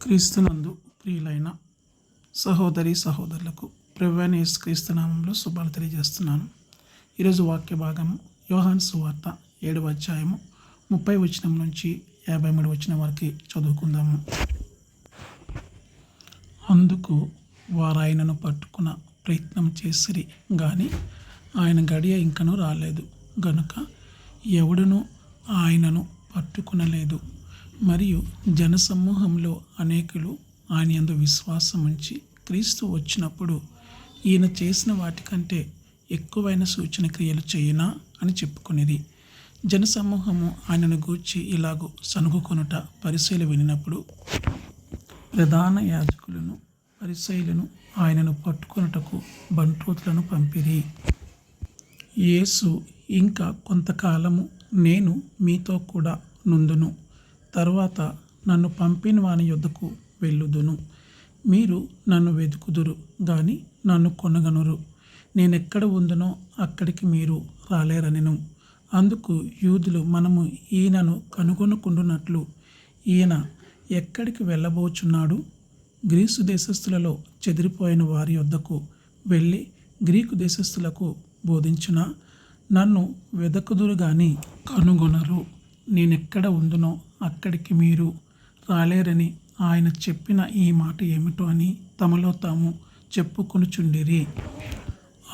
క్రీస్తునందు ప్రియులైన సహోదరి సహోదరులకు ప్రభువైన యేసుక్రీస్తు నామంలో శుభాలు తెలియజేస్తున్నాను. ఈరోజు వాక్య భాగం యోహాను సువార్త 7వ అధ్యాయము 30 వచనం నుంచి 53 వచనం వరకు చదువుకుందాము. అందుకు వారు ఆయనను పట్టుకున్న ప్రయత్నం చేసిరి గాని ఆయన గడియ ఇంకనూ రాలేదు గనుక ఎవడునూ ఆయనను పట్టుకునలేదు. మరియు జనసమూహంలో అనేకులు ఆయన యందు విశ్వాసం ఉంచి క్రీస్తు వచ్చినప్పుడు ఈయన చేసిన వాటికంటే ఎక్కువైన సూచన క్రియలు చేయునా అని చెప్పుకొనిది. జనసమూహము ఆయనను గూర్చి ఇలాగూ సనుగుకొనుట పరిసయ్యులు వినినప్పుడు ప్రధాన యాజకులను పరిసయ్యులను ఆయనను పట్టుకొనుటకు బంట్రోతులను పంపిరి. యేసు ఇంకా కొంతకాలము నేను మీతో కూడా నుందును, తరువాత నన్ను పంపిన వాని యొద్దకు వెళ్ళుదును. మీరు నన్ను వెతుకుదురు గాని నన్ను కొనగనురు. నేనెక్కడ ఉందునో అక్కడికి మీరు రాలేరనెను. అందుకు యూదులు, మనము ఈయనను కనుగొనుకుంటున్నట్లు ఈయన ఎక్కడికి వెళ్ళబోచున్నాడు? గ్రీసు దేశస్థులలో చెదిరిపోయిన వారి యొద్దకు వెళ్ళి గ్రీకు దేశస్థులకు బోధించునా? నన్ను వెదకుదురు గాని కనుగొనరు. నేనెక్కడ ఉందునో అక్కడికి మీరు రాలేరని ఆయన చెప్పిన ఈ మాట ఏమిటో అని తమలో తాము చెప్పుకొనుచుండిరి.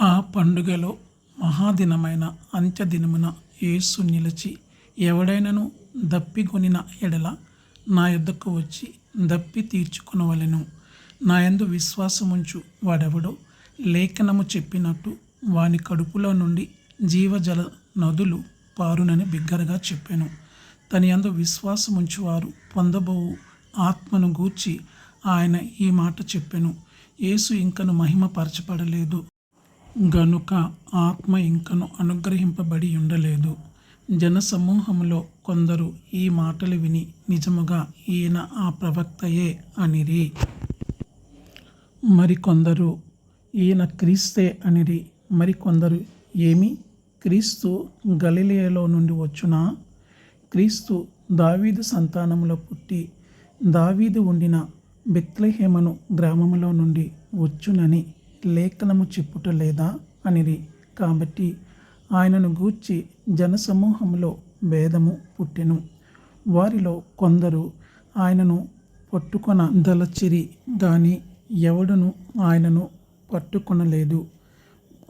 ఆ పండుగలో మహాదినమైన అంత్యదినమున యేసు నిలిచి, ఎవడైనను దప్పిగొనిన ఎడల నా యొద్దకు వచ్చి దప్పి తీర్చుకొనవలెను. నా యందు విశ్వాసముంచు వాడెవడో లేఖనము చెప్పినట్టు వాని కడుపులో నుండి జీవజల నదులు పారునని బిగ్గరగా చెప్పాను. తన యందు విశ్వాసముంచువారు పొందబోవు ఆత్మను గూర్చి ఆయన ఈ మాట చెప్పెను. యేసు ఇంకను మహిమపరచబడలేదు గనుక ఆత్మ ఇంకను అనుగ్రహింపబడి ఉండలేదు. జనసమూహంలో కొందరు ఈ మాటలు విని నిజముగా ఈయన ఆ ప్రవక్తయే అనిరి. మరికొందరు ఈయన క్రీస్తే అనిరి. మరికొందరు ఏమి, క్రీస్తు గలిలయలో నుండి వచ్చునా? క్రీస్తు దావీదు సంతానములో పుట్టి దావీదు ఉండిన బెత్లెహేము గ్రామములో నుండి వచ్చునని లేఖనము చెప్పుట లేదా అనిరి. కాబట్టి ఆయనను గూర్చి జనసమూహములో భేదము పుట్టెను. వారిలో కొందరు ఆయనను పట్టుకొనదలచిరి గాని ఎవడును ఆయనను పట్టుకొనలేదు.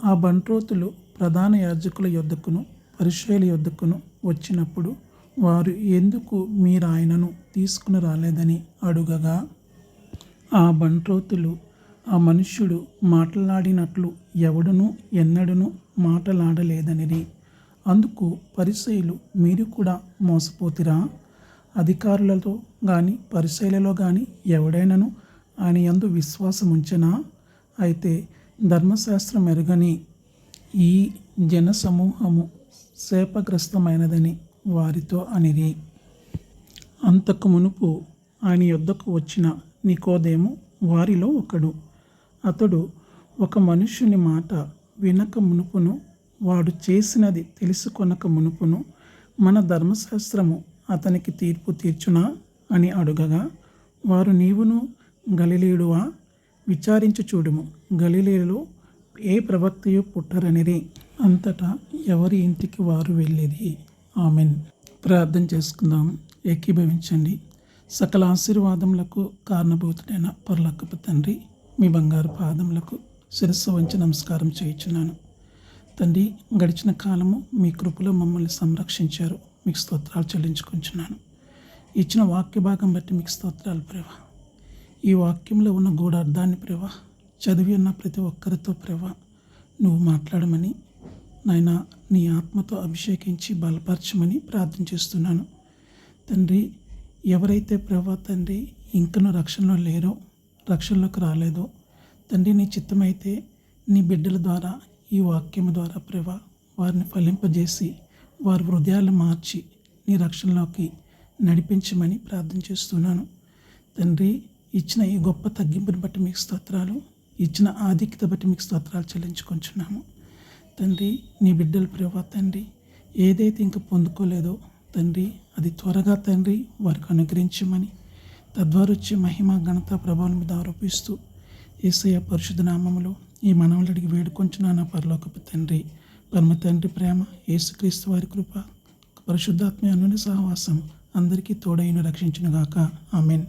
ఆ బంట్రోతులు ప్రధాన యాజకుల యొద్దకును పరిసయ్యుల యొద్దకును వచ్చినప్పుడు వారు, ఎందుకు మీరు ఆయనను తీసుకుని రాలేదని అడుగగా, ఆ బంట్రోతులు, ఆ మనుష్యుడు మాట్లాడినట్లు ఎవడునూ ఎన్నడూనూ మాట్లాడలేదనిరి. అందుకు పరిసయ్యులు, మీరు కూడా మోసపోతిరా? అధికారులతో గాని పరిసయ్యులలో గాని ఎవడైనను ఆయన యందు విశ్వాసం ఉంచెనా? అయితే ధర్మశాస్త్రం ఎరుగని ఈ జనసమూహము శాపగ్రస్తమైనదని వారితో అనిరి. అంతకు మునుపు ఆయన యొద్దకు వచ్చిన నికోదేము వారిలో ఒకడు. అతడు ఒక మనుష్యుని మాట వినక మునుపును వాడు చేసినది తెలుసుకొనక మునుపును మన ధర్మశాస్త్రము అతనికి తీర్పు తీర్చునా అని అడుగగా, వారు, నీవును గలిలయుడువా? విచారించి చూడుము, గలిలయలో ఏ ప్రవక్తయు పుట్టరనిరి. అంతటా ఎవరి ఇంటికి వారు వెళ్ళిరి. ఆమెన్. ప్రార్థన చేసుకుందాం. ఏకీభవించండి. సకల ఆశీర్వాదములకు కారణభూతుడైన పరలోకపు తండ్రి, మీ బంగారు పాదములకు శిరస్సు వంచి నమస్కారం చేయుచున్నాను. తండ్రి, గడిచిన కాలము మీ కృపలో మమ్మల్ని సంరక్షించారు. మీకు స్తోత్రాలు చెల్లించుకుంటున్నాను. ఇచ్చిన వాక్య భాగం బట్టి మీకు స్తోత్రాలు ప్రభా. ఈ వాక్యంలో ఉన్న గూఢార్థాన్ని ప్రభా చదివి ఉన్న ప్రతి ఒక్కరితో ప్రభా నువ్వు మాట్లాడమని నాయన నీ ఆత్మతో అభిషేకించి బలపరచమని ప్రార్థన చేస్తున్నాను. తండ్రి, ఎవరైతే ప్రభా తండ్రి ఇంకనూ రక్షణలో లేరో, రక్షణలోకి రాలేదో తండ్రి, నీ చిత్తమైతే నీ బిడ్డల ద్వారా ఈ వాక్యం ద్వారా ప్రభా వారిని ఫలింపజేసి వారి హృదయాలు మార్చి నీ రక్షణలోకి నడిపించమని ప్రార్థన చేస్తున్నాను. తండ్రి, ఇచ్చిన ఈ గొప్ప తగ్గింపుని బట్టి మీకు స్తోత్రాలు, ఇచ్చిన ఆధిక్యత బట్టి మీకు స్తోత్రాలు చెల్లించుకుంటున్నాము. తండ్రి, నీ బిడ్డలు ప్రభా తండ్రి ఏదైతే ఇంకా పొందుకోలేదో తండ్రి అది త్వరగా తండ్రి వారికి అనుగ్రహించమని, తద్వారా వచ్చే మహిమ ఘనత ప్రభావం మీద ఆరోపిస్తూ యేసయ్య పరిశుద్ధ నామములో ఈ మనవులు అడిగి వేడుకొంచున్నాను పరలోకపు తండ్రి. పరమ తండ్రి ప్రేమ, యేసుక్రీస్తు వారి కృప, పరిశుద్ధాత్మ అన్యోన్య సహవాసం అందరికీ తోడైన రక్షించునుగాక. ఆమేన్.